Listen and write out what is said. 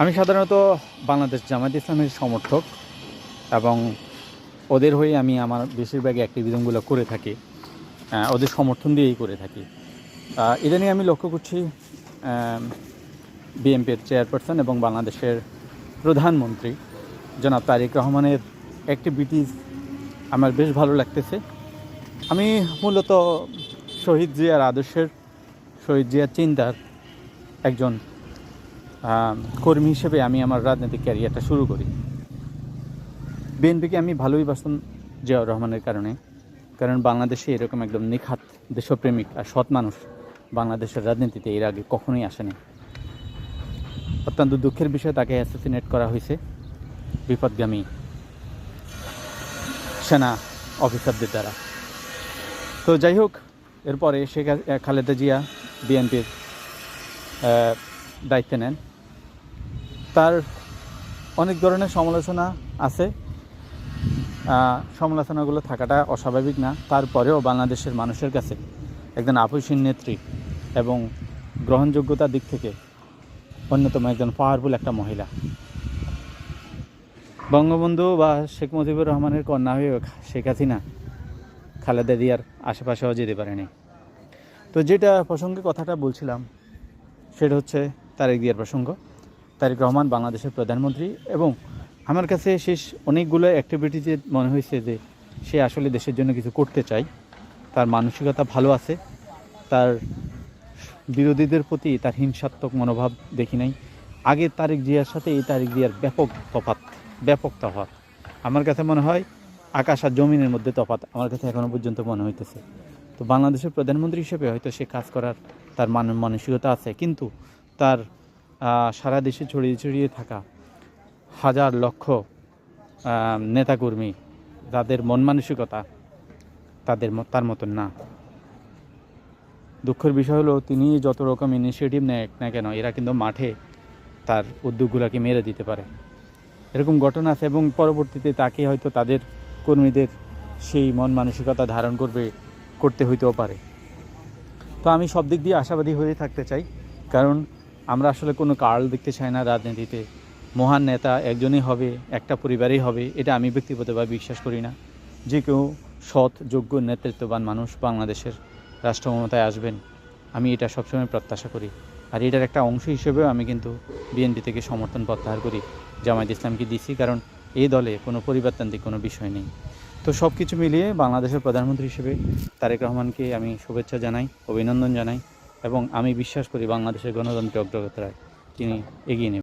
আমি সাধারণত বাংলাদেশ জামায়াত ইসলামের সমর্থক এবং ওদের হয়ে আমি আমার বেশিরভাগ অ্যাক্টিভিজমগুলো করে থাকি, ওদের সমর্থন দিয়েই করে থাকি। ইদানিং আমি লক্ষ্য করছি বিএনপির চেয়ারপারসন এবং বাংলাদেশের প্রধানমন্ত্রী জনাব তারেক রহমানের অ্যাক্টিভিটিস আমার বেশ ভালো লাগতেছে। আমি মূলত শহীদ জিয়ার আদর্শের, শহীদ জিয়ার চিন্তার একজন কর্মী হিসেবে আমি আমার রাজনৈতিক ক্যারিয়ারটা শুরু করি। বিএনপিকে আমি ভালোই বাসতাম জিয়াউর রহমানের কারণ বাংলাদেশে এরকম একদম নিখাত দেশপ্রেমিক আর সৎ মানুষ বাংলাদেশের রাজনীতিতে এর আগে কখনোই আসেনি। অত্যন্ত দুঃখের বিষয়, তাকে অ্যাসাসিনেট করা হয়েছে বিপদগামী সেনা অফিসারদের দ্বারা। তো যাই হোক, এরপরে শেখ খালেদা জিয়া বিএনপির দায়িত্ব নেন। তার অনেক ধরনের সমালোচনা আছে, সমালোচনাগুলো থাকাটা অস্বাভাবিক না। তারপরেও বাংলাদেশের মানুষের কাছে একজন আপসীন নেত্রী এবং গ্রহণযোগ্যতার দিক থেকে অন্যতম একজন পাওয়ারফুল একটা মহিলা। বঙ্গবন্ধু বা শেখ মুজিবুর রহমানের কন্যা হয়ে শেখ হাসিনা খালেদা জিয়ার আশেপাশেও যেতে পারেনি। তো যেটা প্রসঙ্গে কথাটা বলছিলাম সেটা হচ্ছে তারেক জিয়ার প্রসঙ্গ। তারেক রহমান বাংলাদেশের প্রধানমন্ত্রী এবং আমার কাছে শেষ অনেকগুলো অ্যাক্টিভিটিতে মনে হয়েছে যে সে আসলে দেশের জন্য কিছু করতে চায়, তার মানসিকতা ভালো আছে, তার বিরোধীদের প্রতি তার হিংসাত্মক মনোভাব দেখি নাই। আগে তারেক জিয়ার সাথে এই তারেক জিয়ার ব্যাপক তফাৎ। আমার কাছে মনে হয় আকাশ আর জমিনের মধ্যে তফাৎ আমার কাছে এখনও পর্যন্ত মনে হইতেছে। তো বাংলাদেশের প্রধানমন্ত্রী হিসেবে হয়তো সে কাজ করার তার মানসিকতা আছে, কিন্তু তার সারা দেশে ছড়িয়ে থাকা হাজার লক্ষ নেতাকর্মী, যাদের মন মানসিকতা তার মতন না। দুঃখের বিষয় হলো তিনি যত রকম ইনিশিয়েটিভ নেয় না কেন, এরা কিন্তু মাঠে তার উদ্যোগগুলোকে মেরে দিতে পারে, এরকম ঘটনা আছে। এবং পরবর্তীতে তাকে হয়তো তাদের কর্মীদের সেই মন মানসিকতা ধারণ করতে হইতেও পারে। তো আমি সব দিক দিয়ে আশাবাদী হয়ে থাকতে চাই, কারণ আমরা আসলে কোনো কার্ল দেখতে চাই না রাজনীতিতে। মহান নেতা একজনই হবে, একটা পরিবারেই হবে, এটা আমি ব্যক্তিগতভাবে বিশ্বাস করি না। যে কেউ সৎ, যোগ্য, নেতৃত্ববান মানুষ বাংলাদেশের রাষ্ট্রক্ষমতায় আসবেন, আমি এটা সবসময় প্রত্যাশা করি। আর এটার একটা অংশ হিসেবেও আমি কিন্তু বিএনপি থেকে সমর্থন প্রত্যাহার করি, জামায়াত ইসলামকে দিছি, কারণ এই দলে কোনো পরিবারতান্ত্রিক কোনো বিষয় নেই। তো সব কিছু মিলিয়ে বাংলাদেশের প্রধানমন্ত্রী হিসেবে তারেক রহমানকে আমি শুভেচ্ছা জানাই, অভিনন্দন জানাই এবং আমি বিশ্বাস করি বাংলাদেশের গণতন্ত্রের অগ্রগতির তিনি এগিয়ে নেবেন।